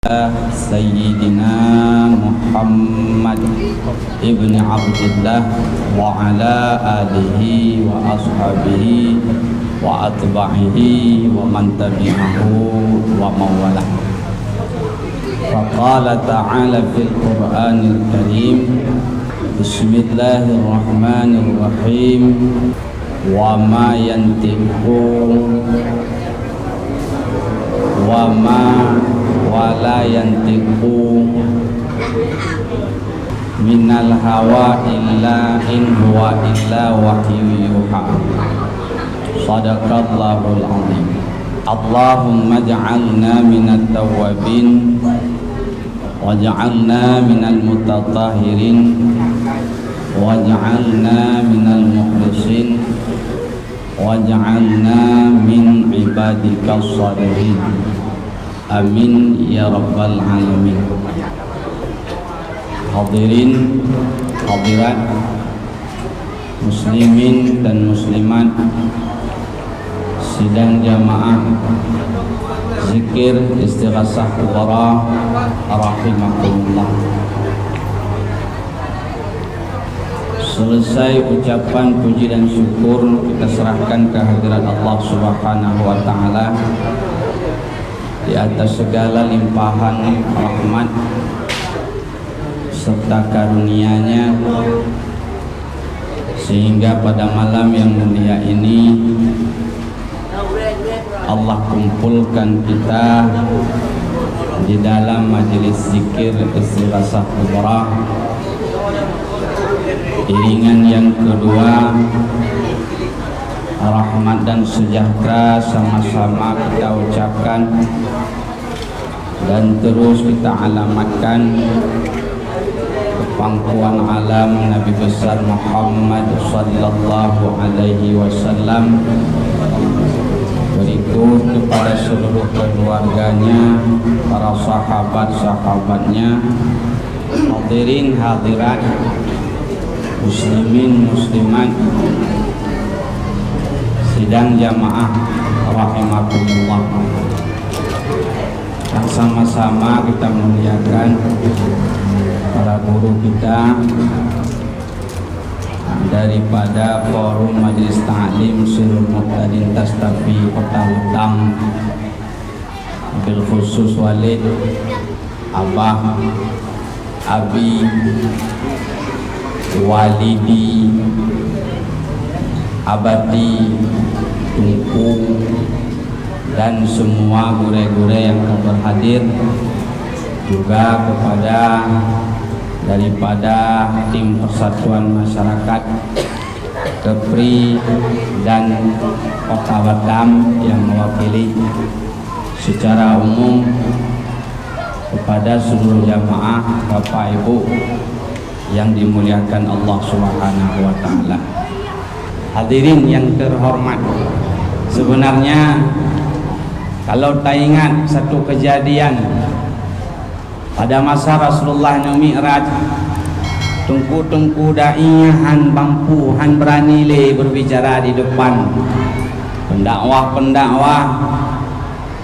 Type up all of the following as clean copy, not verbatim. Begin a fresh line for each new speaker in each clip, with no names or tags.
Sayyidina Muhammad ibn Abdullah wa ala alihi wa ashabihi wa atba'ihi wa man tabi'ahu wa mawalah. Faqala ta'ala fil Qur'anil Karim, Bismillahirrahmanirrahim, wa ma yantiqu wa ma wala yantiqu minal hawa illa in huwa illa wahyu yuha. Sadaqallahul azim. Allahumma ja'alna minat tawwabin waj'alna minal mutatahhirin waj'alna minal mukhlisin waj'alna min ibadikas shalihin. Amin ya rabbal alamin. Hadirin hadirat, muslimin dan muslimat sidang jamaah zikir istighasah kubra rahimakumullah. Selesai ucapan puji dan syukur, kita serahkan kehadirat Allah Subhanahu wa taala di atas segala limpahan rahmat serta karunia-Nya, sehingga pada malam yang mulia ini Allah kumpulkan kita di dalam majelis zikir istighasah kubra. Iringan yang kedua, rahmat dan sejahtera sama-sama kita ucapkan dan terus kita alamatkan pangkuan alam Nabi besar Muhammad sallallahu alaihi wasallam, berikut kepada seluruh keluarganya, para sahabat-sahabatnya, hadirin hadirat, muslimin muslimat sidang jamaah rahimakumullah. Sama-sama kita muliakan para guru kita daripada Forum Majelis Ta'lim Sirul Muqtadin Tastafi Kota Hutang, bil khusus Walid, Abah, Abi, Walidi, Abadi, Tungku, dan semua gure-gure yang berhadir, juga kepada daripada tim Persatuan Masyarakat Kepri dan Kota Batam yang mewakili secara umum, kepada seluruh jamaah Bapak Ibu yang dimuliakan Allah Subhanahu wa taala. Hadirin yang terhormat, sebenarnya kalau tak ingat satu kejadian pada masa Rasulullah Mi'raj, tungku-tungku da'inya han bampu, han berani le berbicara di depan. Pendakwah-pendakwah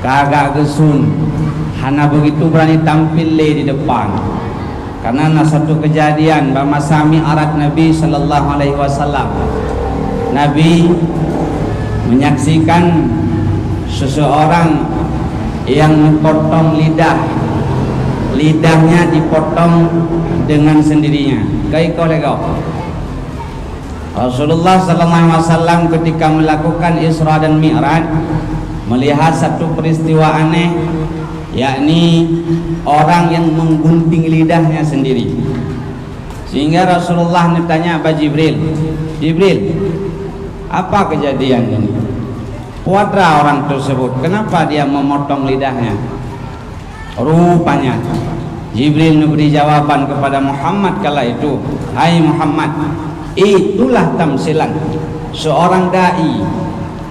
kagak gesun, hana begitu berani tampil le di depan. Karena satu kejadian pada masa Mi'raj Nabi sallallahu alaihi wasallam, Nabi menyaksikan seseorang yang memotong lidahnya dipotong dengan sendirinya. Kau lego. Rasulullah sallallahu alaihi wasallam ketika melakukan Isra dan Mi'raj melihat satu peristiwa aneh, yakni orang yang menggunting lidahnya sendiri. Sehingga Rasulullah bertanya kepada Jibril, apa kejadian ini? Kuadra orang tersebut, kenapa dia memotong lidahnya? Rupanya Jibril memberi jawaban kepada Muhammad kala itu, hai Muhammad, itulah tamsilan seorang dai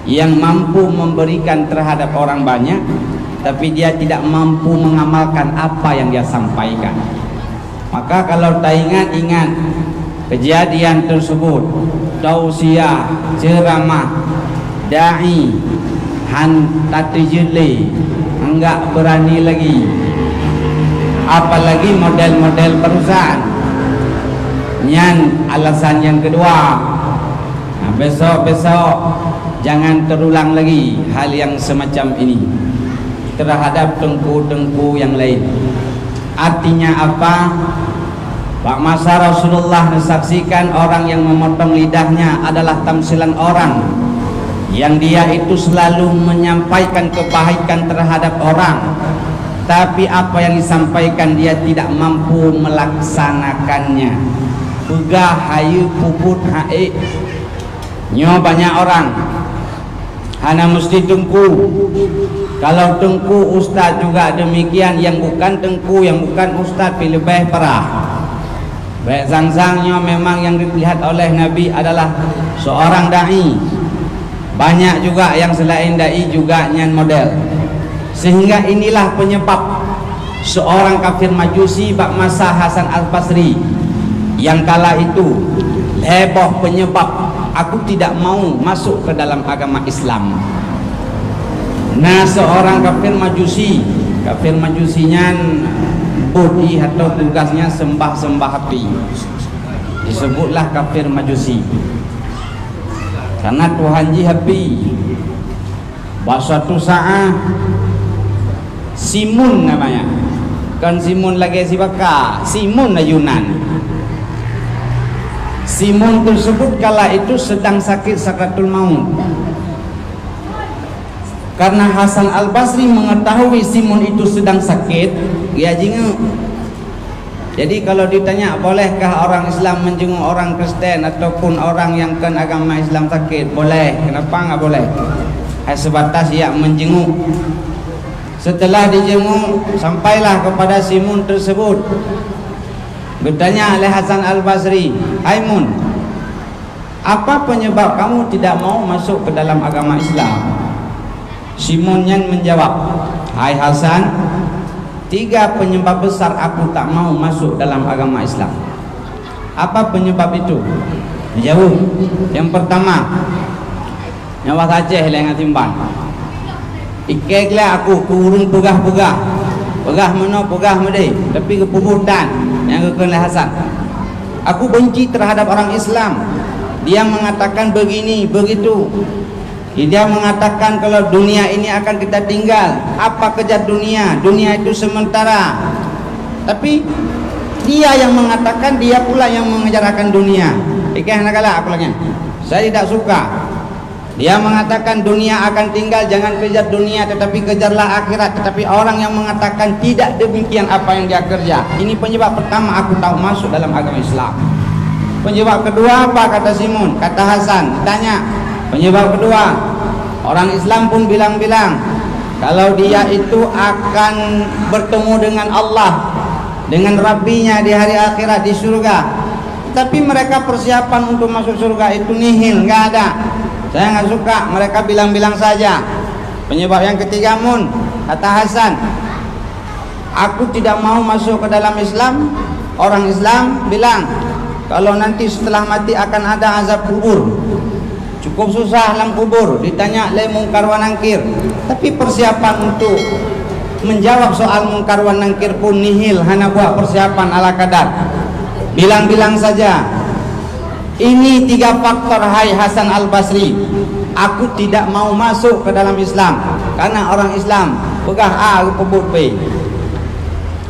yang mampu memberikan terhadap orang banyak, tapi dia tidak mampu mengamalkan apa yang dia sampaikan. Maka kalau tak ingat kejadian tersebut, tausiah, ceramah, dai han tatijili enggak berani lagi apalagi model-model perusahaan. Nyan alasan yang kedua. Nah, besok-besok jangan terulang lagi hal yang semacam ini terhadap tengku-tengku yang lain. Artinya apa? Pak masa Rasulullah mensaksikan orang yang memotong lidahnya adalah tamsilan orang yang dia itu selalu menyampaikan kebaikan terhadap orang, tapi apa yang disampaikan dia tidak mampu melaksanakannya. Begah hayu puput hae. Nyo banyak orang hana mesti tengku. Kalau tengku ustaz juga demikian, yang bukan tengku, yang bukan ustaz lebih parah. Baik sang-sangnya memang yang dilihat oleh Nabi adalah seorang da'i. Banyak juga yang selain da'i juga nyan model. Sehingga inilah penyebab seorang kafir Majusi bak masa Hasan Al-Basri yang kala itu heboh penyebab aku tidak mau masuk ke dalam agama Islam. Nah, seorang kafir Majusinya bodi atau tugasnya sembah-sembah api, disebutlah kafir Majusi karena Tuhan ji api. Suatu saat Simun namanya, kan Simun lagi si baka, Simun na Yunan. Simun tersebut kala itu sedang sakit sakratul maut. Karena Hasan Al-Basri mengetahui Simun itu sedang sakit, dia jenguk. Jadi kalau ditanya bolehkah orang Islam menjenguk orang Kristen ataupun orang yang kan agama Islam sakit, boleh. Kenapa enggak boleh? Sebatas ia menjenguk. Setelah dijenguk, sampailah kepada Simun tersebut. Bertanya oleh Hasan Al-Basri, "Hai Mun, apa penyebab kamu tidak mau masuk ke dalam agama Islam?" Simun yang menjawab, "Hai Hasan, 3 penyebab besar aku tak mau masuk dalam agama Islam." Apa penyebab itu? Jauh. Yang pertama, nyawa Aceh lengan timbang. Ikeklah aku kurung pegah-pegah. Pegah mana pegah mede, tapi kepubutan yang oleh Hasan. Aku benci terhadap orang Islam. Dia mengatakan begini, begitu. Dia mengatakan kalau dunia ini akan kita tinggal. Apa kejar dunia? Dunia itu sementara. Tapi dia yang mengatakan, dia pula yang mengejarkan dunia. Ikah nakala aku lagi. Saya tidak suka. Dia mengatakan dunia akan tinggal, jangan kejar dunia tetapi kejarlah akhirat. Tetapi orang yang mengatakan tidak demikian apa yang dia kerja. Ini penyebab pertama aku tahu masuk dalam agama Islam. Penyebab kedua apa kata Simun? Kata Hasan, tanya. Penyebab kedua, orang Islam pun bilang-bilang kalau dia itu akan bertemu dengan Allah, dengan Rabbinya di hari akhirat di surga. Tapi mereka persiapan untuk masuk surga itu nihil, enggak ada. Saya enggak suka, mereka bilang-bilang saja. Penyebab yang ketiga, Mun, kata Hasan, aku tidak mau masuk ke dalam Islam. Orang Islam bilang kalau nanti setelah mati akan ada azab kubur. Cukup susah dalam kubur, ditanya le mungkar wa nangkir. Tapi persiapan untuk menjawab soal mungkar wa nangkir pun nihil, hanya buat persiapan ala kadar. Bilang-bilang saja. Ini 3 faktor, hai Hasan Al-Basri. Aku tidak mau masuk ke dalam Islam karena orang Islam pegah A pebut B.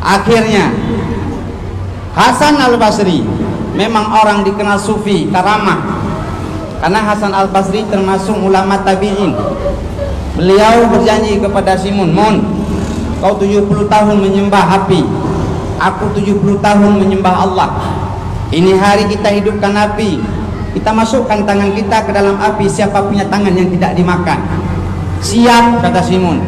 Akhirnya Hasan Al-Basri memang orang dikenal sufi, karamah. Karena Hasan Al-Basri termasuk ulama tabi'in. Beliau berjanji kepada Simun, "Mun, kau 70 tahun menyembah api, aku 70 tahun menyembah Allah. Ini hari kita hidupkan api, kita masukkan tangan kita ke dalam api. Siapa punya tangan yang tidak dimakan?" "Siap," kata Simun.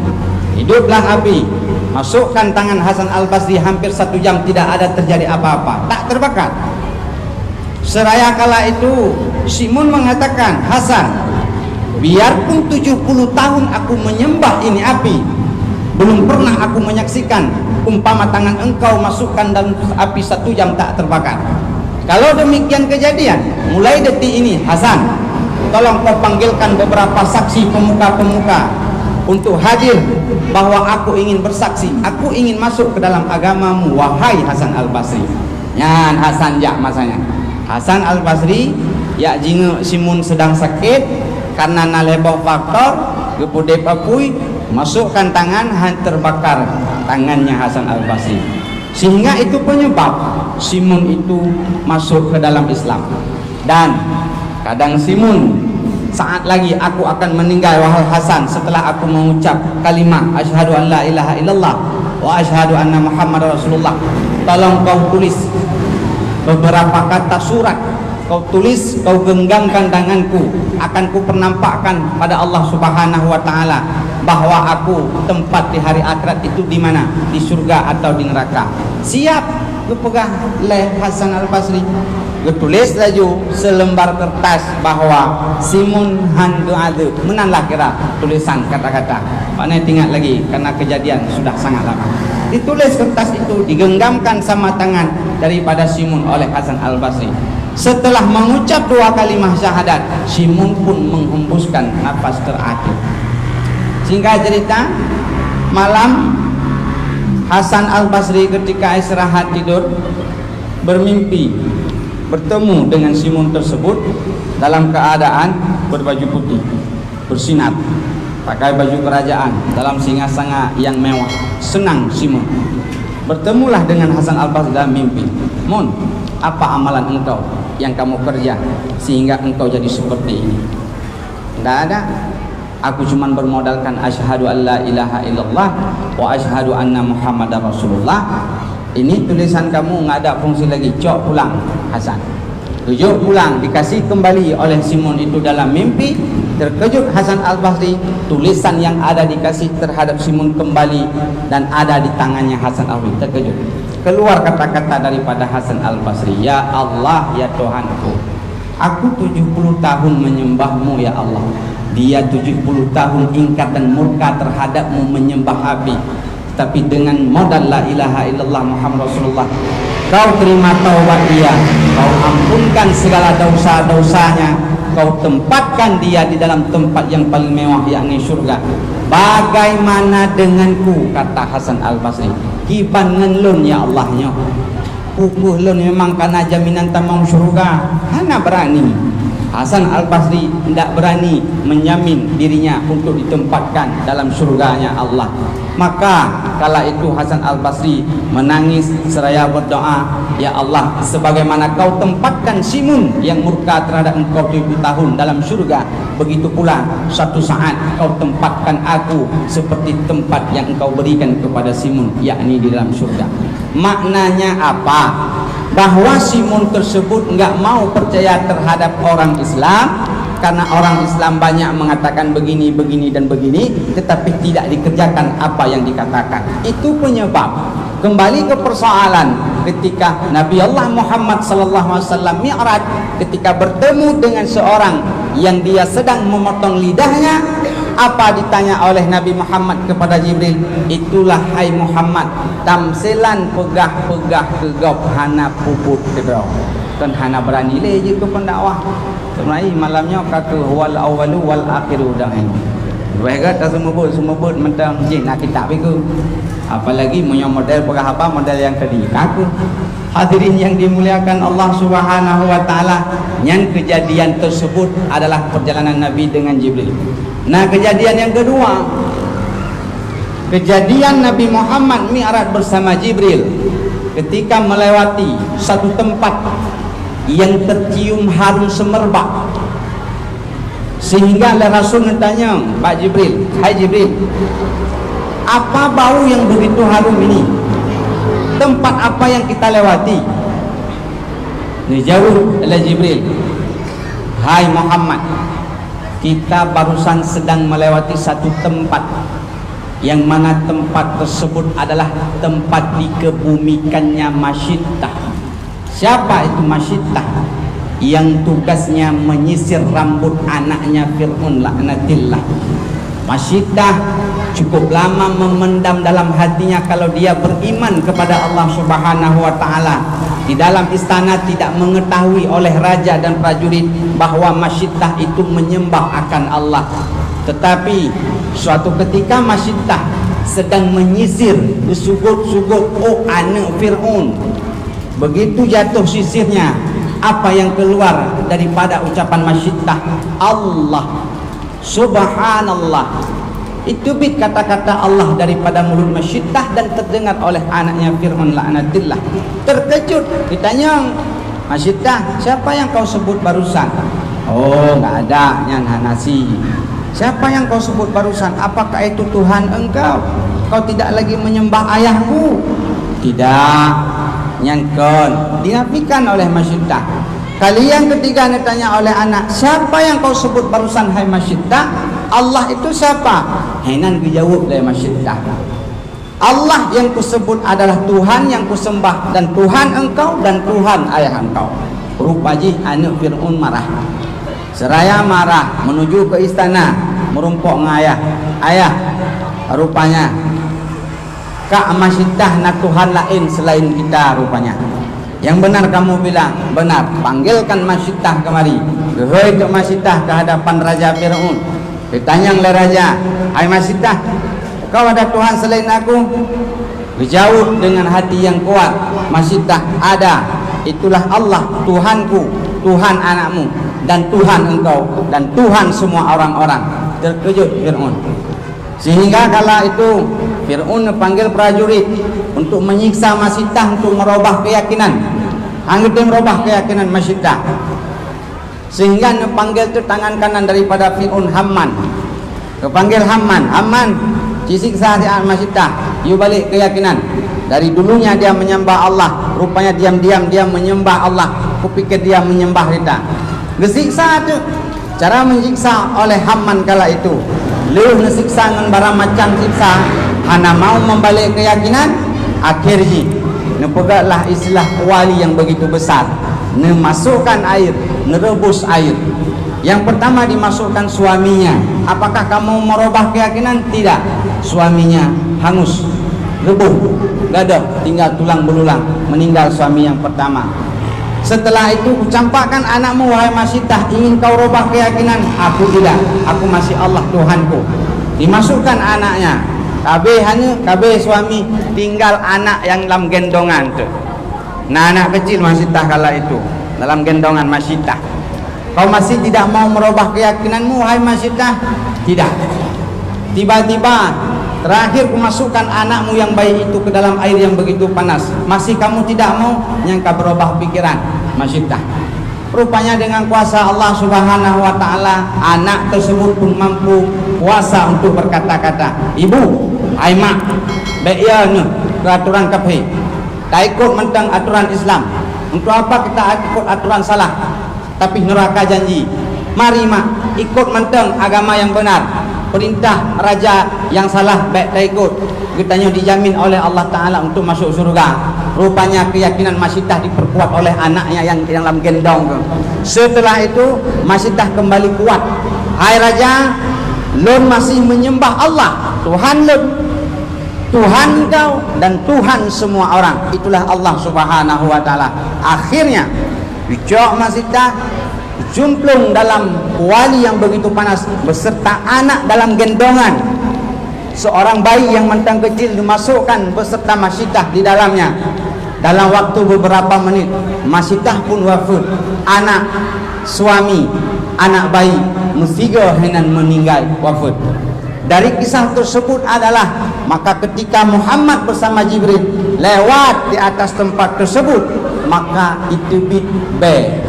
Hiduplah api, masukkan tangan Hasan Al-Basri. Hampir 1 jam tidak ada terjadi apa-apa, tak terbakar. Seraya kala itu Simun mengatakan, "Hasan, biarpun 70 tahun aku menyembah ini api, belum pernah aku menyaksikan umpama tangan engkau masukkan dalam api 1 jam tak terbakar. Kalau demikian kejadian, mulai detik ini Hasan, tolong kau panggilkan beberapa saksi pemuka-pemuka untuk hadir bahwa aku ingin bersaksi, aku ingin masuk ke dalam agamamu wahai Hasan Al-Basri. Nyan Hasan jak masanya. Hasan Al-Basri ya jinga simun sedang sakit karena nalebah faktor gepude papui masukkan tangan terbakar tangannya Hasan Al-Basri, sehingga itu penyebab simun itu masuk ke dalam Islam. Dan kadang simun saat lagi aku akan meninggal wahai Hasan setelah aku mengucap kalimat asyhadu an la ilaha illallah wa asyhadu anna Muhammadar Rasulullah. Tolong kau tulis beberapa kata surat, kau tulis, kau genggamkan tanganku, akan ku pernampakkan pada Allah Subhanahu wa taala bahwa aku tempat di hari akhirat itu di mana? Di surga atau di neraka. Siap, gue pegang leh Hasan Al-Basri. Gue tulis laju selembar kertas bahwa Simun Handu Adu menanlah kira tulisan kata-kata. Mana tinggal lagi karena kejadian sudah sangat lama. Ditulis kertas itu, digenggamkan sama tangan daripada Simun oleh Hasan Al-Basri. Setelah mengucap 2 kalimah syahadat, Simun pun menghembuskan nafas terakhir. Singkat cerita, malam Hasan Al-Basri ketika istirahat tidur bermimpi bertemu dengan Simun tersebut dalam keadaan berbaju putih, bersinar, pakai baju kerajaan, dalam singasana yang mewah. Senang Simun. Bertemulah dengan Hasan Al-Basri dalam mimpi. Mun, apa amalan engkau yang kamu kerja sehingga engkau jadi seperti ini? Tidak ada. Aku cuma bermodalkan asyhadu an la ilaha illallah wa asyhadu anna Muhammadar Rasulullah. Ini tulisan kamu nggak ada fungsi lagi. Cok pulang Hasan. Tujuk pulang, dikasih kembali oleh Simun itu dalam mimpi. Terkejut Hasan Al-Basri, tulisan yang ada dikasih terhadap Simun kembali dan ada di tangannya Hasan Al-Basri. Terkejut. Keluar kata-kata daripada Hasan Al-Basri, ya Allah, ya Tuhanku, aku 70 tahun menyembahmu ya Allah. Dia 70 tahun ingkar dan murka terhadapmu, menyembah api. Tapi dengan modal la ilaha illallah Muhammad Rasulullah, kau terima taubat dia, kau ampunkan segala dosa-dosanya, kau tempatkan dia di dalam tempat yang paling mewah, yakni surga. Bagaimana denganku, kata Hasan Al-Basri, hiban ngenlun ya Allahnya, pupuh lun memang karena jaminan tamang surga. Hana berani. Hasan Al-Basri tidak berani menjamin dirinya untuk ditempatkan dalam surganya Allah. Maka kala itu Hasan Al-Basri menangis seraya berdoa, ya Allah, sebagaimana kau tempatkan Simun yang murka terhadap engkau 70 tahun dalam surga, begitu pula satu saat kau tempatkan aku seperti tempat yang engkau berikan kepada Simun, yakni di dalam surga. Maknanya apa? Bahwa Simun tersebut enggak mau percaya terhadap orang Islam karena orang Islam banyak mengatakan begini, begini dan begini, tetapi tidak dikerjakan apa yang dikatakan. Itu penyebab. Kembali ke persoalan ketika Nabi Allah Muhammad sallallahu alaihi wasallam Mi'raj, ketika bertemu dengan seorang yang dia sedang memotong lidahnya, apa ditanya oleh Nabi Muhammad kepada Jibril? Itulah hai Muhammad, tamsilan pegah-pegah kegop hana puput kedau. Kan hana berani le je ke pendakwah. Sebenarnya malamnya kata wal awalu wal akhiru dah ini. Baiklah tak semua buat mentang je nak kitab itu. Apalagi punya model pegah apa, model yang tadi kaku. Hadirin yang dimuliakan Allah Subhanahu wa taala, yang kejadian tersebut adalah perjalanan Nabi dengan Jibril. Nah, kejadian yang kedua, kejadian Nabi Muhammad Mi'raj bersama Jibril ketika melewati satu tempat yang tercium harum semerbak, sehingga Rasul bertanya, Pak Jibril, hai Jibril, apa bau yang begitu harum ini? Tempat apa yang kita lewati? Dijawab oleh Jibril, hai Muhammad, kita barusan sedang melewati satu tempat yang mana tempat tersebut adalah tempat dikebumikannya Masyittah. Siapa itu Masyittah? Yang tugasnya menyisir rambut anaknya Fir'aun laknatillah. Masyittah cukup lama memendam dalam hatinya kalau dia beriman kepada Allah Subhanahu wa taala. Di dalam istana tidak mengetahui oleh raja dan prajurit bahwa Masyittah itu menyembah akan Allah. Tetapi Suatu ketika Masyidah sedang menyisir sugut-sugut anak Fir'aun. Begitu jatuh sisirnya, apa yang keluar daripada ucapan Masyidah? Allah, Subhanallah. Itu bit kata-kata Allah daripada mulut Masyidah dan terdengar oleh anaknya Fir'aun laknatillah. Terkejut, ditanya, Masyidah, siapa yang kau sebut barusan? Oh, enggak ada yang nasi. Siapa yang kau sebut barusan? Apakah itu Tuhan engkau? Kau tidak lagi menyembah ayahku? Tidak, nyangkon. Dinafikan oleh Masyidah. Kali yang ketiga ditanya oleh anak, siapa yang kau sebut barusan hai Masyidah? Allah itu siapa? Henan dijawab oleh Masyidah. Allah yang kusebut adalah Tuhan yang kusembah, dan Tuhan engkau dan Tuhan ayah engkau. Rupanya anak Fir'aun marah. Seraya marah menuju ke istana merumpok dengan ayah. Ayah, rupanya Kak Masyidah nak Tuhan lain selain kita rupanya. Yang benar kamu bilang, benar. Panggilkan Masyidah kemari. Gehoi ke Masyidah ke hadapan Raja Fir'aun. Ditanya oleh Raja, hai Masyidah, kau ada Tuhan selain aku? Dijawab dengan hati yang kuat, Masyidah, ada. Itulah Allah, Tuhanku, Tuhan anakmu, dan Tuhan engkau, dan Tuhan semua orang-orang. Terkejut Fir'aun. Sehingga kala itu Fir'aun panggil prajurit untuk menyiksa Masyidah, untuk merubah keyakinan. Anggota merubah keyakinan Masyidah. Sehingga panggil tu tangan kanan daripada Fir'aun Haman. Kepanggil Haman, Haman, disiksa si Masyidah, you balik keyakinan. Dari dulunya dia menyembah Allah, rupanya diam-diam dia menyembah Allah. Kupikir dia menyembah kita. Gesiksa tu, cara menyiksa oleh Haman kala itu. Leuh ngesiksa dengan barang macam siksa, hana mau membalik keyakinan. Akhirnya nepegaklah istilah wali yang begitu besar. Memasukkan air, merebus air. Yang pertama dimasukkan suaminya. Apakah kamu merubah keyakinan? Tidak. Suaminya hangus, rebuh, gadah, tinggal tulang belulang. Meninggal suami yang pertama. Setelah itu campakkan anakmu, wahai Masyidah, ingin kau rubah keyakinan? Aku tidak, aku masih Allah Tuhanku. Dimasukkan anaknya. Kabeh suami, tinggal anak yang dalam gendongan tu. Nah, anak kecil Masyidah kala itu dalam gendongan Masyidah. Kau masih tidak mau merubah keyakinanmu, wahai Masyidah? Tidak. Tiba-tiba terakhir kumasukkan anakmu yang bayi itu ke dalam air yang begitu panas. Masih kamu tidak mau? Nyangka berubah pikiran Masyidah. Rupanya dengan kuasa Allah Subhanahu wa taala, anak tersebut pun mampu kuasa untuk berkata-kata, "Ibu, ai mak, beia ne peraturan KPI. Tak ikut mentang aturan Islam. Untuk apa kita ikut aturan salah? Tapi neraka janji. Mari mak, ikut mentang agama yang benar. Perintah raja yang salah baik tak ikut. Kitanya dijamin oleh Allah Ta'ala untuk masuk surga." Rupanya keyakinan Masyidah diperkuat oleh anaknya yang dalam gendong. Setelah itu Masyidah kembali kuat. Hai raja, lun masih menyembah Allah, Tuhan lun, Tuhan kau dan Tuhan semua orang. Itulah Allah Subhanahu wa taala. Akhirnya dicok Masyidah jumplung dalam kuali yang begitu panas beserta anak dalam gendongan. Seorang bayi yang mentang kecil dimasukkan beserta Masyidah di dalamnya. Dalam waktu beberapa menit Masyidah pun wafat. Anak, suami, anak bayi mestiga henan meninggal wafat. Dari kisah tersebut adalah, maka ketika Muhammad bersama Jibril lewat di atas tempat tersebut, maka itu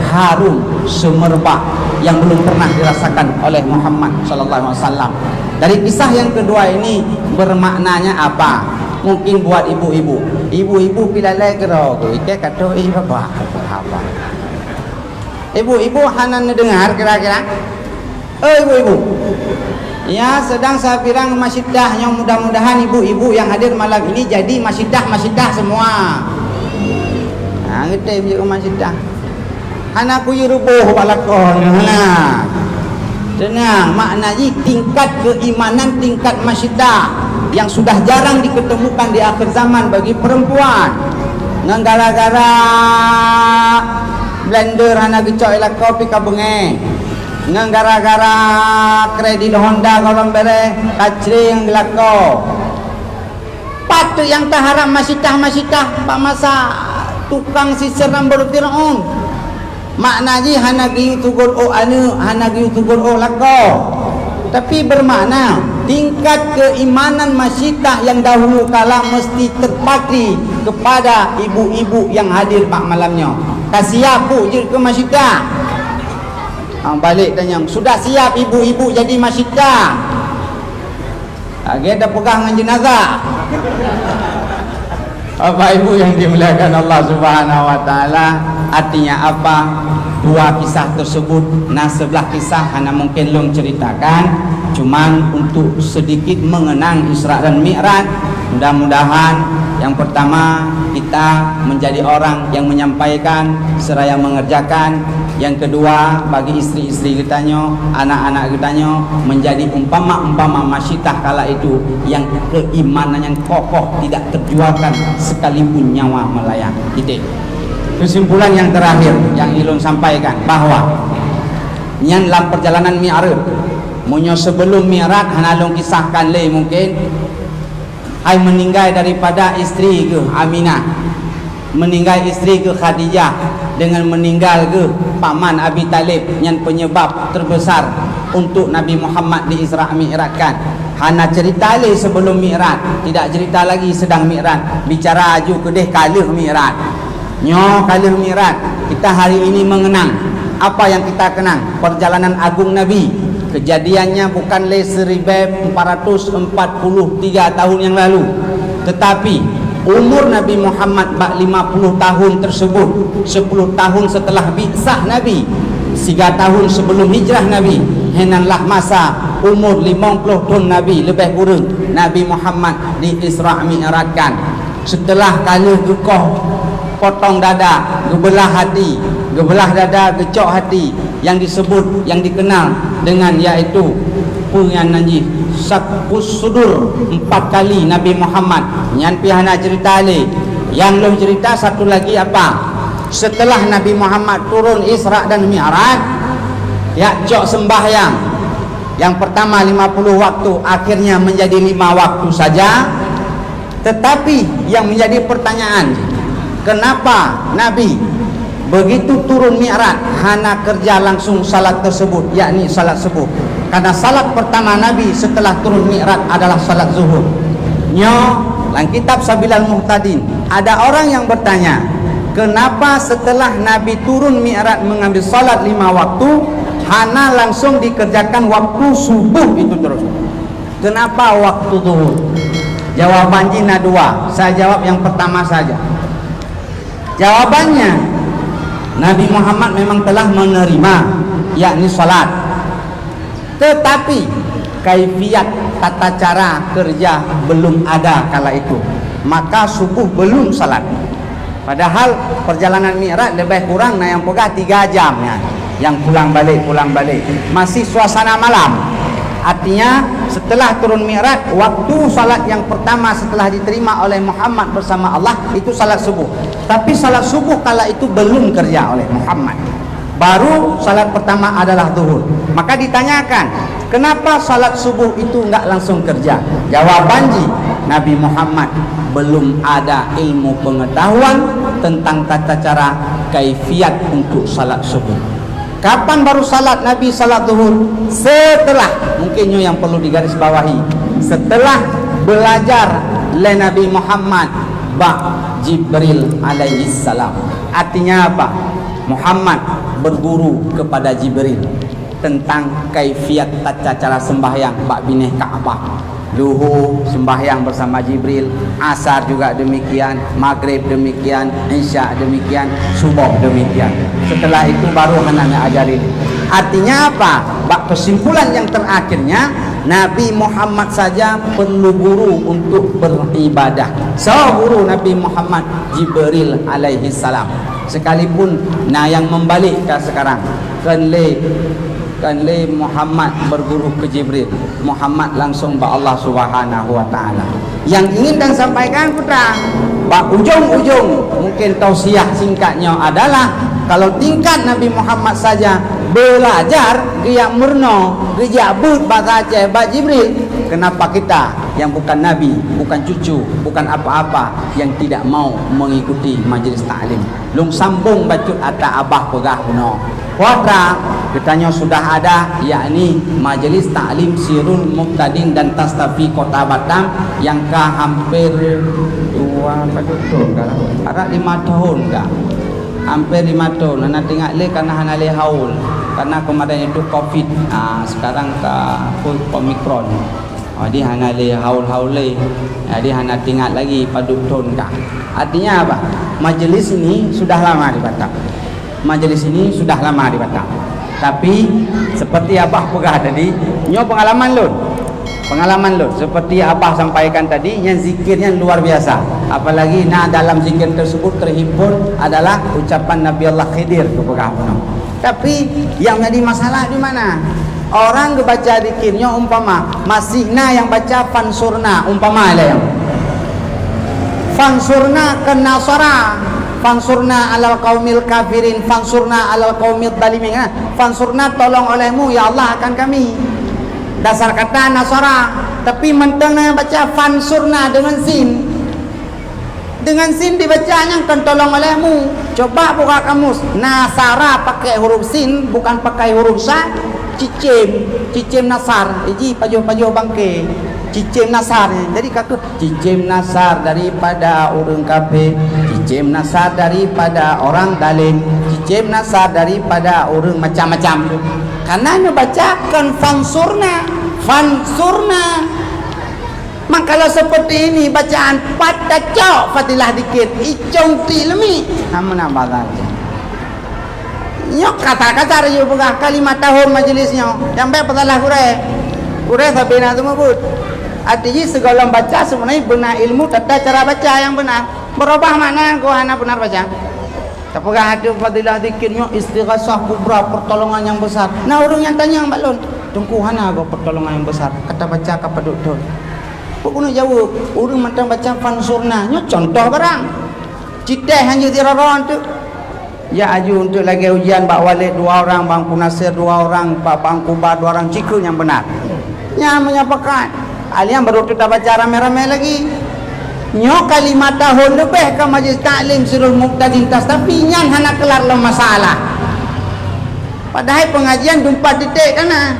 harum semerbak yang belum pernah dirasakan oleh Muhammad sallallahu alaihi wasallam. Dari kisah yang kedua ini bermaknanya apa? Mungkin buat ibu-ibu pilalai kero ike kata apa? Ibu-ibu hanan dengar kira-kira? Ibu-ibu, ya, sedang saya bilang Masyidah yang mudah-mudahan ibu-ibu yang hadir malam ini jadi Masyidah semua. Nah, kita ibu Masyidah. Anakku yurubuh balakon. Nah, tenang, maknanya tingkat keimanan, tingkat Masyidah yang sudah jarang diketemukan di akhir zaman bagi perempuan. Nang gara-gara blender hana gecok ila kopi kabenge. nang gara-gara kredit Honda kalau bere kacring gelako patut yang tak haram masitah pak masa tukang sisir nambur Fir'aun maknanya hanagi tugur o anu hanagi tugur o lako tapi bermakna tingkat keimanan masitah yang dahulu kala mesti terpatri kepada ibu-ibu yang hadir pak malamnya kasih aku je ke masitah. Balik tanya, sudah siap ibu-ibu jadi masyidah? Lagi dah pegang dengan jenazah. Bapak ibu yang dimuliakan Allah Subhanahu wa taala, artinya apa? Dua kisah tersebut, nah sebelah kisah hanya mungkin long ceritakan, cuman untuk sedikit mengenang Isra dan Mi'raj. Mudah-mudahan yang pertama kita menjadi orang yang menyampaikan seraya mengerjakan. Yang kedua bagi istri-istri kitanya, anak-anak kitanya menjadi umpama masyidah kala itu yang keimanan yang kokoh tidak terjualkan sekalipun nyawa melayang. Titik. Kesimpulan yang terakhir yang Ilun sampaikan bahwa nyan dalam perjalanan Mi'raj munyo sebelum Mi'raj hanalong kisahkan le mungkin ai meninggal daripada istri ke Aminah, meninggal istri ke Khadijah, dengan meninggal ke paman Abi Talib yang penyebab terbesar untuk Nabi Muhammad di Isra Mi'rajkan. Hana cerita le sebelum Mi'raj, tidak cerita lagi sedang Mi'raj, bicara aju kedeh kalah Mi'raj. Nyo kalah Mi'raj, kita hari ini mengenang apa yang kita kenang perjalanan agung Nabi. Kejadiannya bukan le 1443 tahun yang lalu, tetapi umur Nabi Muhammad 50 tahun tersebut 10 tahun setelah bi'sah Nabi, 3 tahun sebelum hijrah Nabi, henanlah masa umur 50 tahun Nabi lebih kurang Nabi Muhammad di Isra Mi'rajkan. Setelah kali gekoh potong dada, gebelah hati, gebelah dada, gecok hati, yang disebut, yang dikenal dengan yaitu punyan nanji sapus sudur 4 kali Nabi Muhammad nyan pihana cerita le. Yang lo cerita satu lagi apa, setelah Nabi Muhammad turun Isra dan Mi'raj ya cok sembahyang yang pertama 50 waktu akhirnya menjadi 5 waktu saja. Tetapi yang menjadi pertanyaan, kenapa Nabi begitu turun Mi'raj hana kerja langsung salat tersebut, yakni salat subuh? Karena salat pertama Nabi setelah turun Mi'raj adalah salat zuhur. Nyo dalam kitab Sabilal Muhtadin ada orang yang bertanya, kenapa setelah Nabi turun Mi'raj mengambil salat 5 waktu hana langsung dikerjakan waktu subuh itu terus? Kenapa waktu zuhur? Jawabannya dua. Saya jawab yang pertama saja. Jawabannya, Nabi Muhammad memang telah menerima yakni salat, tetapi kaifiat tata cara kerja belum ada kala itu, maka subuh belum salat. Padahal perjalanan Mi'raj lebih kurang yang pegah 3 jam ya, yang pulang balik masih suasana malam. Artinya setelah turun Mi'raj, waktu salat yang pertama setelah diterima oleh Muhammad bersama Allah itu salat subuh. Tapi salat subuh kala itu belum kerja oleh Muhammad, baru salat pertama adalah zuhur. Maka ditanyakan, kenapa salat subuh itu enggak langsung kerja? Jawabannya, Nabi Muhammad belum ada ilmu pengetahuan tentang tata cara kaifiat untuk salat subuh. Kapan baru salat Nabi salat zuhur? Setelah, mungkin yang perlu digarisbawahi, setelah belajar oleh Nabi Muhammad Jibril alaihi salam. Artinya apa? Muhammad berguru kepada Jibril tentang kaifiat tata cara sembahyang bak bineh Ka'bah. Luhur sembahyang bersama Jibril, asar juga demikian, maghrib demikian, isya demikian, subuh demikian. Setelah itu baru hananya ajarin. Artinya apa? Bak kesimpulan yang terakhirnya, Nabi Muhammad saja perlu guru untuk beribadah. So guru Nabi Muhammad Jibril alaihi salam. Sekalipun yang membalik ke sekarang kan le Muhammad berguru ke Jibril, Muhammad langsung ba Allah Subhanahu wa taala. Yang ingin dan sampaikan putra, bak ujung-ujung mungkin tausiah singkatnya adalah kalau tingkat Nabi Muhammad saja belajar dia murno dia but bahasa Aceh Pak Jibril. Kenapa kita yang bukan nabi, bukan cucu, bukan apa-apa yang tidak mau mengikuti majlis taklim? Lung sambung bacut ata abah pegah kuno. Kuadra katanya sudah ada, yakni majlis taklim Sirul Muqtadin dan Tastafi Kota Batam yang hampir 2 tahun ada 5 tahun kah? Hampir 5 tahun. Anak tengok le karena hana le haul. Karena kemarin itu Covid. Sekarang ke Omicron. Jadi hana le haul le. Jadi hana tinggal lagi pada tahun kah? Artinya apa? Majlis ini sudah lama di Batam. Majlis ini sudah lama di Batam. Tapi seperti Abah pegah tadi, nyo pengalaman lun. Pengalaman lun seperti Abah sampaikan tadi, yang zikirnya luar biasa. Apalagi dalam zikir tersebut terhimpun adalah ucapan Nabi Allah Khidir ke pegah. Tapi yang jadi masalah di mana? Orang kebaca zikirnya umpama masih yang baca fansurna umpama lah yang fansurna ke nasara, fansurna alal qaumil kafirin, fansurna alal qaumil zalimin. Fansurna tolong olehmu ya Allah akan kami. Dasar kata nasara, tapi mentang yang baca fansurna dengan sin. Dengan sin dibacanya kan tolong olehmu. Coba buka kamus. Nasara pakai huruf sin, bukan pakai huruf sa. Cicim nasar. Iji pajuh bangke. Cicim nasar. Jadi kata cicim nasar daripada orang kafir, cicim nasar daripada orang dalim, cicim nasar daripada orang macam-macam. Karena membacakan fansurna. Maka kalau seperti ini bacaan pada cok fadilah dikit icong tilmi nama saja. Nyok kata-kata raju buka kalimat tahun majlisnya yang baik patalah kurai sabina tu mabut. Artinya segala baca sebenarnya benar ilmu tata cara baca yang benar. Berubah mana gua anak benar baca. Tapi hati fadilah dikitnya istighasah kubra, pertolongan yang besar. Nah orang yang tanya yang balon tunggu hana gua pertolongan yang besar. Kata baca kepada doktor. Pokoknya jawab, orang macam baca fansurna, contoh barang. Citeh hanya tiraron tu. Ya aju untuk lagi ujian Pak Walid 2 orang, Bang Punasir 2 orang, Pak Pangkubar 2 orang, cikgu yang benar. Nya menyapakan. Kalian baru kita baca rame-rame lagi. Nyo kalimat tahun lebih ke majlis taklim Sirul Muqtadin tapi nyan hana kelar lah masalah. Padahal pengajian 4 titik kan.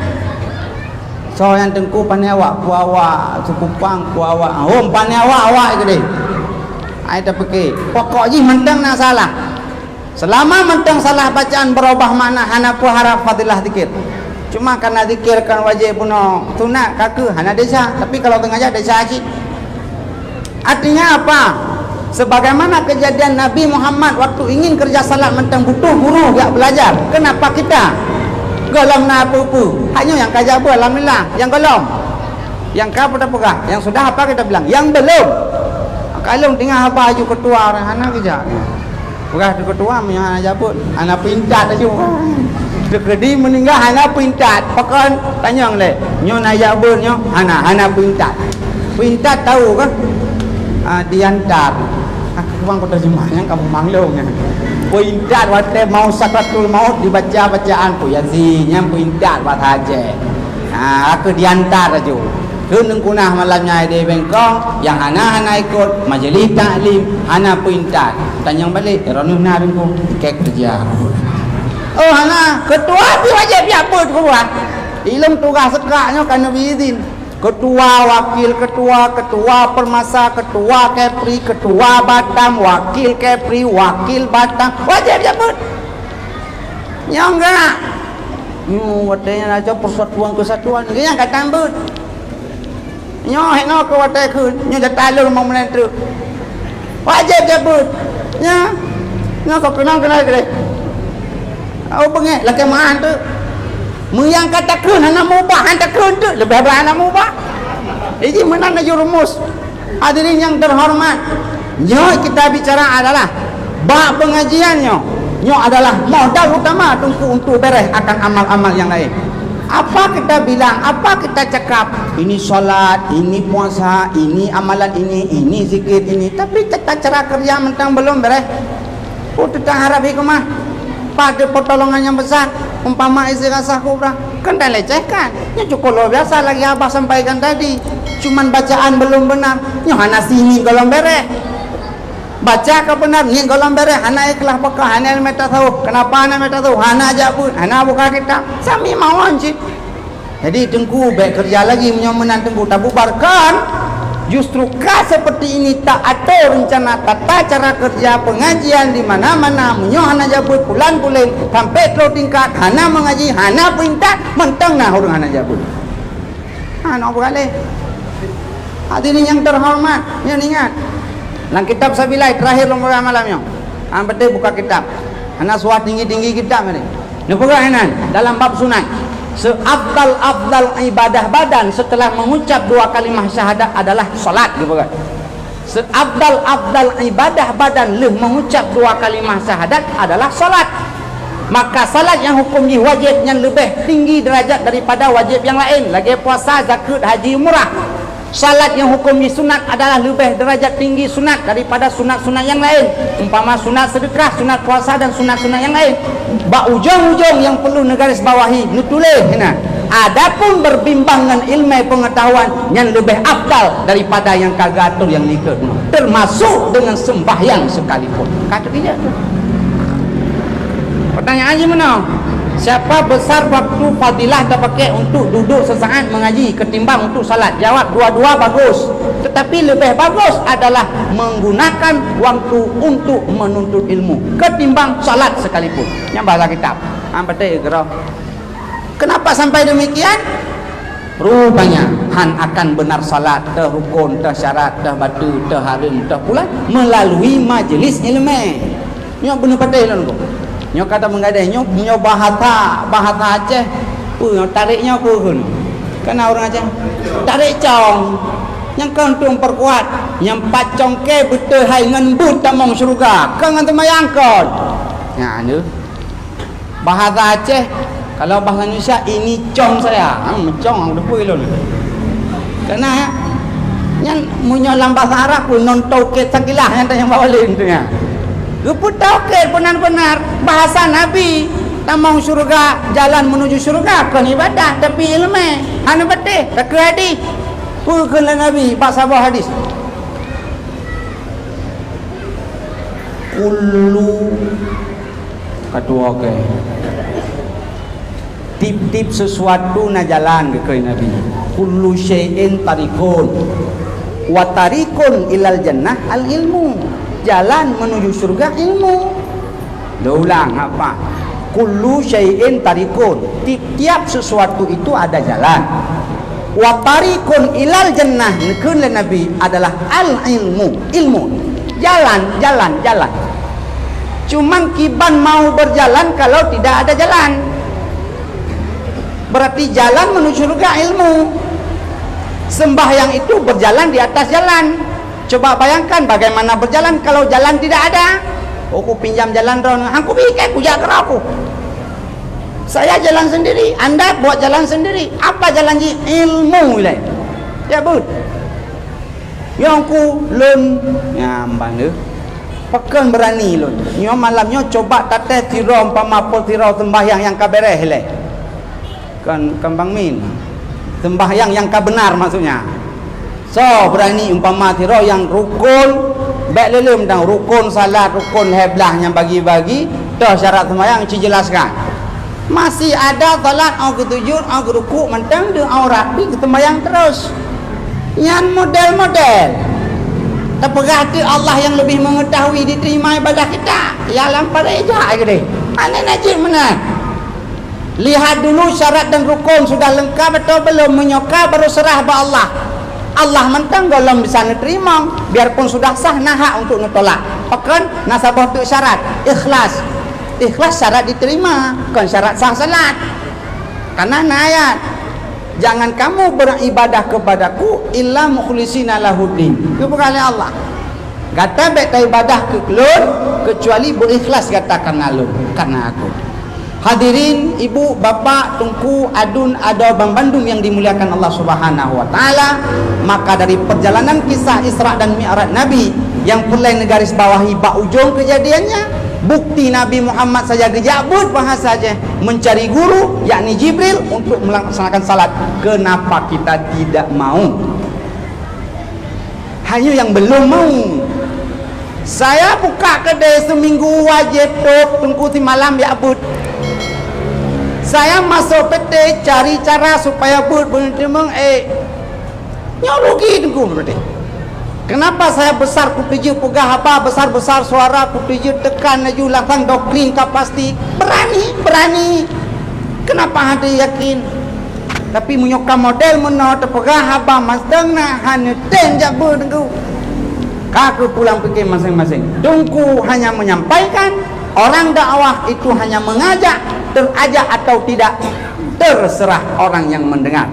So yang tengku pandai awak, ku awak, sekupang ku awak. Pandai awak itu deh. Ai tak pakai. Pokoknya mentang nak salah. Selama mentang salah bacaan berubah makna hana pu harap fadilah dikit. Cuma karena zikir kan wajib puno sunat kaku hana desa. Tapi kalau tengah aja desa haji. Artinya apa? Sebagaimana kejadian Nabi Muhammad waktu ingin kerja salat mentang butuh guru yang belajar. Kenapa kita golong na apa-apa? Hanya yang kajabu alhamdulillah, yang golong. Yang kau pada pegah, yang sudah apa kita bilang? Yang belum. Kalau tinggal apa aju ketua orang anak kerja. Pegah tu ketua punya anak jabut, anak pintat aja. Dekedi meninggal anak pintat. Pakan tanya le, nyo na jabut nyo, anak pintat. Pintat tahu kan? Diantar. Aku bang kau terjemahnya kamu manglungnya. Pintat waktu mau sakratul maut dibaca bacaan pu yazinnya pintat wat haje. Aku diantar aja. Kun kunah malamnya di Bengkong yang anak-anak ikut majlis taklim anak pintat. Tanya balik ronuh na bengkong kek kerja. Oh anak ketua pi wajib ya pun kuat. Ilmu tugas sekaknya kan Nabi izin. Ketua, wakil ketua, ketua permasa, ketua Kepri, ketua Batam, wakil Kepri, wakil Batam, wajib jabut. Ya enggak. Wadanya aja persatuan kesatuan, dia yang kata ambut. Nyo heno ke wadai kun, nyo datalur mau menentu. Wajib jabut. Ya. Nyo kau kenal ke. Oh bengek laki maan tu. Yang kata kun hana mubah hanta kun tu lebih baik hana mubah. Ini mana nak rumus. Hadirin yang terhormat, nyo kita bicara adalah bab pengajiannya. Nyo adalah modal utama untuk beres akan amal-amal yang lain. Apa kita bilang, apa kita cakap, ini solat, ini puasa, ini amalan ini zikir ini, tapi tata cara kerja mentang belum beres. Oh tentang harap hikmah.
tanpa ada pertolongan yang besar. Umpama isi rasa kubra kan dah lecehkan. Ini cukup luar biasa lagi abah sampaikan tadi. Cuman bacaan belum benar. Ini hana sini golong bereh. Baca ke benar ni golong bereh. Hana ikhlas peka. Hana meta tahu. Kenapa hana meta tahu? Hana aja pun. Hana buka kitab. Sami mauan sih. Jadi tengku baik kerja lagi menyomenan tengku tak bubarkan. Justru seperti ini tak ada rencana tata cara kerja pengajian di mana-mana menyohan aja pun pulan-pulan sampai terlalu tingkat hana mengaji hana perintah mentang nah orang hana aja pun nak beralih hadirin yang terhormat yang ingat dalam kitab Sabilai terakhir lembaga malamnya betul buka kitab hana suat tinggi-tinggi kitab ni buka hanan dalam bab sunat seabdal ibadah badan setelah mengucap 2 kalimah syahadat adalah salat gitu kan. Seabdal ibadah badan leh mengucap 2 kalimah syahadat adalah salat. Maka salat yang hukumnya wajib yang lebih tinggi derajat daripada wajib yang lain. Lagi puasa, zakat, haji, umrah. Salat yang hukumnya sunat adalah lebih derajat tinggi sunat daripada sunat-sunat yang lain. Umpama sunat sedekah, sunat puasa dan sunat-sunat yang lain. Ujung-ujung yang perlu negaris bawahi nutuleh nah. Adapun berbimbang dengan ilmu pengetahuan yang lebih afdal daripada yang kagak atur yang likut termasuk dengan sembahyang sekalipun. Kata dia tu. Pertanyaannya mana? Siapa besar waktu fadilah tak pakai untuk duduk sesaat mengaji ketimbang untuk salat? Jawab dua-dua bagus. Tetapi lebih bagus adalah menggunakan waktu untuk menuntut ilmu ketimbang salat sekalipun. Yang bahasa kitab. Betul ke? Kenapa sampai demikian? Rupanya han akan benar salat, teh rukun, teh syarat, teh batu, teh harum, teh pula melalui majlis ilmu. Nyo benar betul lah tu. Nyo kata menggadai nyo bahasa Aceh nyo tariknya apa kan kena orang Aceh tarik cong yang kan tu memperkuat yang pacong ke betul hai ngan tak mau syurga kan ngan temayangkon ya ni bahasa Aceh kalau bahasa Indonesia ini cong saya mencong ang depu ilon kena yang munyolang bahasa Arab pun non tauket sakilah yang bawa lain tu ya Geput tauhid benar-benar bahasa Nabi tamang syurga jalan menuju syurga kan ibadah tapi ilmu anu betul tak hadis pukul Nabi bahasa hadis kullu katua ke tip-tip sesuatu na jalan ke Nabi kullu syai'in tarikun wa tarikun ilal jannah al ilmu jalan menuju surga ilmu. Ulang apa? Kullu syai'in tarikun. Tiap sesuatu itu ada jalan. Wa tarikun ilal jannah nekun Nabi adalah al ilmu. Ilmu. Jalan. Cuman kiban mau berjalan kalau tidak ada jalan. Berarti jalan menuju surga ilmu. Sembahyang itu berjalan di atas jalan. Coba bayangkan bagaimana berjalan kalau jalan tidak ada. Aku pinjam jalan drone, aku bikin aku jaga aku. Saya jalan sendiri, anda buat jalan sendiri. Apa jalan ji? Ilmu ilai. Ya bud. Yang ku lun ngambang tu. Pekan berani lun. Nyo malamnya coba tateh tiro umpama pol tiro sembahyang yang kabereh ilai. Kan kembang min. Sembahyang yang kabenar maksudnya. So berani umpama tiro yang rukun baik lelum tentang rukun salat rukun heblah yang bagi-bagi dah syarat sembahyang dijelaskan masih ada salat au ketujud au ruku mentang de au rapi sembahyang terus yang model-model terperhati Allah yang lebih mengetahui diterima ibadah kita ya lampa reja gede ane najib mana lihat dulu syarat dan rukun sudah lengkap atau belum menyoka baru serah ba Allah Allah mentang golong bisa nerima biarpun sudah sah nah untuk nutolak pekan nasabah tu syarat ikhlas syarat diterima kan syarat sah salat karena ayat jangan kamu beribadah kepadaku illa mukhlisina lahuddin itu berkali Allah kata baik ibadah ke kelun kecuali berikhlas katakan alun karena aku. Hadirin ibu bapa tungku adun ada bang Bandung yang dimuliakan Allah Subhanahu wa taala, maka dari perjalanan kisah Isra dan Mi'raj Nabi yang mulai negaris bawahi bak ujung kejadiannya Bukti Nabi Muhammad saja gejabut bahasa saja mencari guru yakni Jibril untuk melaksanakan salat. Kenapa kita tidak mau? Hanya yang belum mau. Saya buka kedai seminggu wajib tok tunggu si malam ya bud. Saya masuk PT cari cara supaya bud benar-benar nyolugi tunggu berarti. Kenapa saya besar kutuju pegah apa besar-besar suara kutuju tekan laju langsung doktrin kapasti berani. Kenapa ada yakin? Tapi menyokam model menot pegah apa mas tengah hanya ten jabu tunggu. Kaku pulang pergi masing-masing. Tunggu hanya menyampaikan, orang dakwah itu hanya mengajak, terajak atau tidak terserah orang yang mendengar.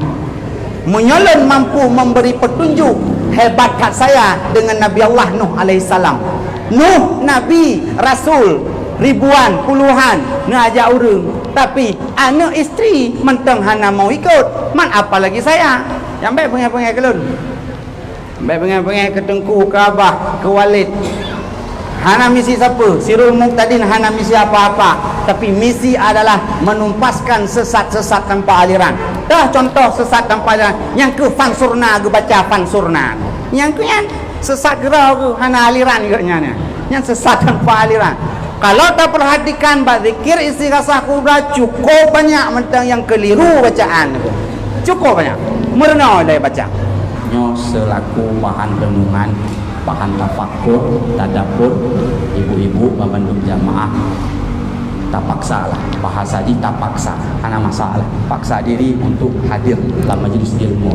Menyolon mampu memberi petunjuk. Hebat kat saya dengan Nabi Allah Nuh alaihissalam. Nuh Nabi Rasul ribuan puluhan ngajak orang, tapi anak isteri menteng hana mau ikut. Man apalagi saya yang baik pengen kelun. Baik pengen ke Tengku, ke Abah, ke Walid. Hana misi siapa? Sirul Muqtadin hana misi apa-apa, tapi misi adalah menumpaskan sesat-sesat tanpa aliran. Dah contoh sesat tanpa aliran. Yang ke fansurna ke baca fansurna. Yang ke yang sesat gerau ke hana aliran juga nya. Yang sesat tanpa aliran. Kalau tak perhatikan berzikir isi rasa kubra cukup banyak mentang yang keliru bacaan. Cukup banyak. Merena dari baca. Nyo selaku bahan renungan, bahan tafakur, tadabbur, ibu-ibu membantu jamaah tak paksa lah, bahasa ji tak paksa, hana masalah, paksa diri untuk hadir dalam majlis ilmu,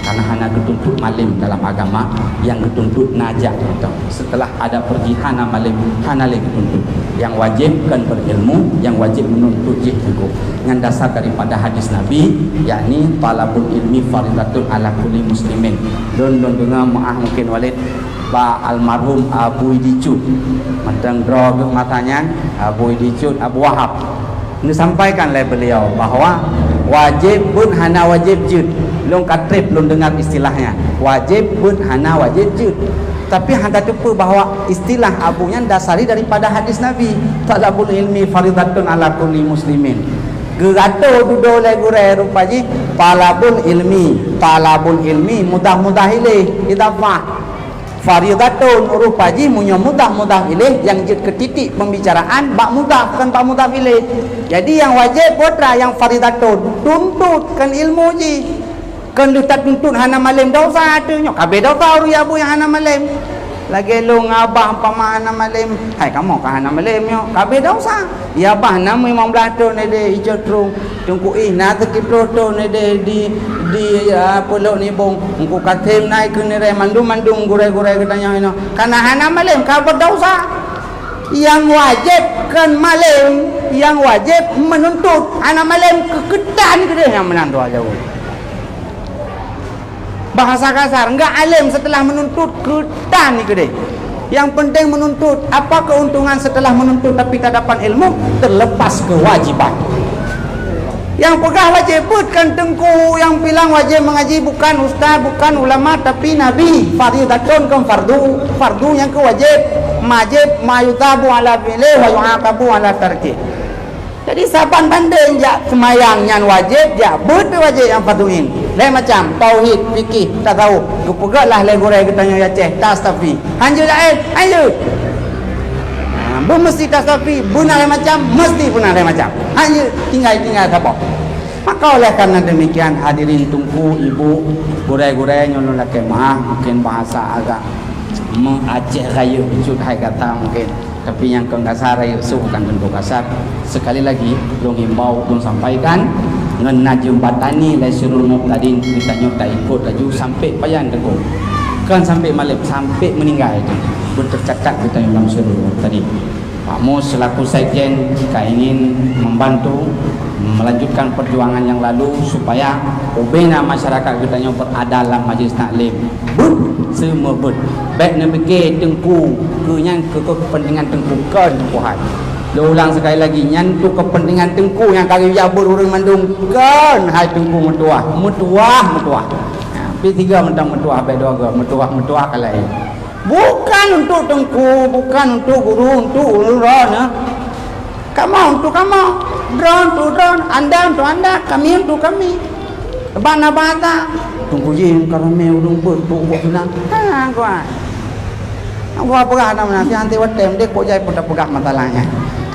karena hana ketuntut malim dalam agama, yang ketuntut najak gitu. Setelah ada pergi hana malim, hana lagi ketuntut, yang wajib kan berilmu, yang wajib menuntut jihku, yang dasar daripada hadis Nabi, yakni talabul ilmi faridatun ala kulli muslimin. Don dengar maah mungkin Walid Pak almarhum Abu Idicut mentang drog matanya Abu Idicut Abu Wahab ini sampaikan oleh beliau bahwa wajib pun hana wajib jud long katrip long dengar istilahnya wajib pun hana wajib jud, tapi handa tupu bahwa istilah abunya dasari daripada hadis Nabi talabul ilmi faridatun ala kulli muslimin. Gerato dudo le gure rupaji talabul ilmi mudah-mudah ilih idafah faridatun rupaji munyo mudah ilih yang jid ke titik pembicaraan bak mudah bukan bak mudah ilih. Jadi yang wajib putra yang faridatun tuntutkan ilmu ji kan lu tak tuntut hana malim dosa tu nyo kabeh dosa ru ya bu yang hana malim lagi lu ngabah pama hana malim hai kamu ka hana malim nyo kabeh dosa ya bah na 15 tahun de ijo trung tungku na tekipro to ne de di pulau ni bong engko katem naik ke nere mandung gure-gure katanya ino karena hana malim ka berdosa. Yang wajib kan malim, yang wajib menuntut hana malim kekedan ke yang menantu aja. Bahasa kasar enggak alim setelah menuntut kedan ni ke. Yang penting menuntut. Apa keuntungan setelah menuntut tapi tak dapat ilmu? Terlepas kewajiban. Yang pegah wajib bukan tengku, yang bilang wajib mengaji bukan ustaz, bukan ulama, tapi Nabi. Faridatun kan fardu yang kewajib, majib mayutabu ala fi'li wa yu'aqabu ala tarki. Jadi saban banding jak semayang yang wajib, jak wajib yang farduin. Lain macam tauhid, fikih, tak tahu. Kepegaklah legurai ketanya Aceh, tastafi. Hanjur lain, hanjur. Bu mesti tasafi, bunah lain macam, mesti bunah lain macam. Hanya tinggal apa? Maka oleh karena demikian hadirin tungku ibu, gurai-gurai nyolong laki mah mungkin bahasa agak mengaceh raya cut hai kata mungkin. Tapi yang kau kasar raya su bukan bentuk kasar. Sekali lagi dong himbau dong sampaikan ngena jembatani lai Sirul Muqtadin kita tak ikut laju sampai payan teguh. Kan sampai malam sampai meninggal itu. Tercatat kita dalam Sirul Muqtadin. Pak Mus selaku sekjen ingin membantu melanjutkan perjuangan yang lalu supaya ubena masyarakat kita yang berada dalam majlis taklim semua baik nak fikir tengku kenyan ke kepentingan tengku kan Tuhan. Dia ulang sekali lagi nyantu kepentingan tengku yang kali jabur urang mandung kan hai tengku mutuah. P3 mentang mutuah baik dua ke mutuah kalau Bukan untuk tengku, bukan untuk guru, untuk ulun. Kamu untuk kamu, drone untuk drone, anda untuk anda, kami untuk kami. Bana bata, tunggu yin karame ulung bentuk buat bilang, kuat. Aku apa nama nanti anti watem dek kok jai pegak masalahnya.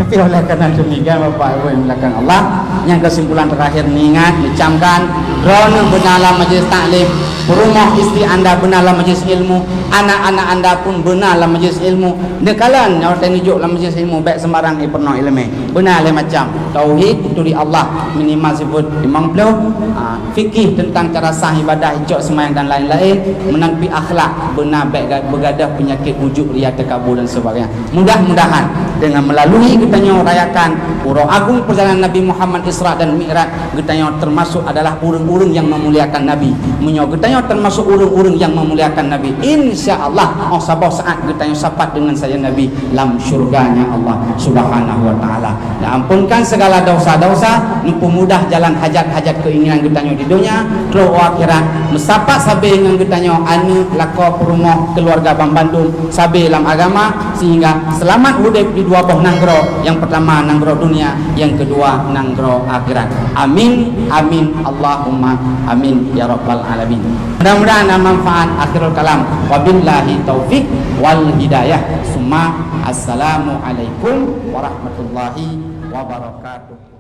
Tapi oleh karena demikian Bapak Ibu yang belakang Allah, yang kesimpulan terakhir ingat dicamkan drone benarlah majlis taklim, rumah istri anda benarlah majlis ilmu, anak-anak anda pun benarlah majlis ilmu. Dekalan orang tunjuk dalam majlis ilmu baik sembarang pernah ilmu. Benar macam tauhid itu di Allah minimal sebut 50, fikih tentang cara sah ibadah, hijau sembahyang dan lain-lain, menangpi akhlak, benar baik begadah penyakit wujud riya takabur dan sebagainya. Mudah-mudahan dengan melalui getanya rayakan Pura Agung perjalanan Nabi Muhammad Isra dan Mi'raj, getanya termasuk adalah urung-urung yang memuliakan Nabi. Menyo getanya termasuk urung-urung yang memuliakan Nabi. Insya-Allah sabah saat getanya sapat dengan saya Nabi lam syurganya Allah Subhanahu wa taala. Dan ampunkan segala dosa-dosa, nupu mudah jalan hajat-hajat keinginan getanya di dunia, ke akhirat. Mesapat sabe dengan getanya anu lako perumah keluarga Bang Bandung sabe dalam agama, sehingga selamat hidup di dua buah nanggro. Yang pertama nanggro dunia, yang kedua nanggro akhirat. Amin amin Allahumma amin ya rabbal alamin. Mudah-mudahan manfaat. Akhirul kalam, wabillahi taufik wal hidayah. Summa assalamu alaikum warahmatullahi wabarakatuh.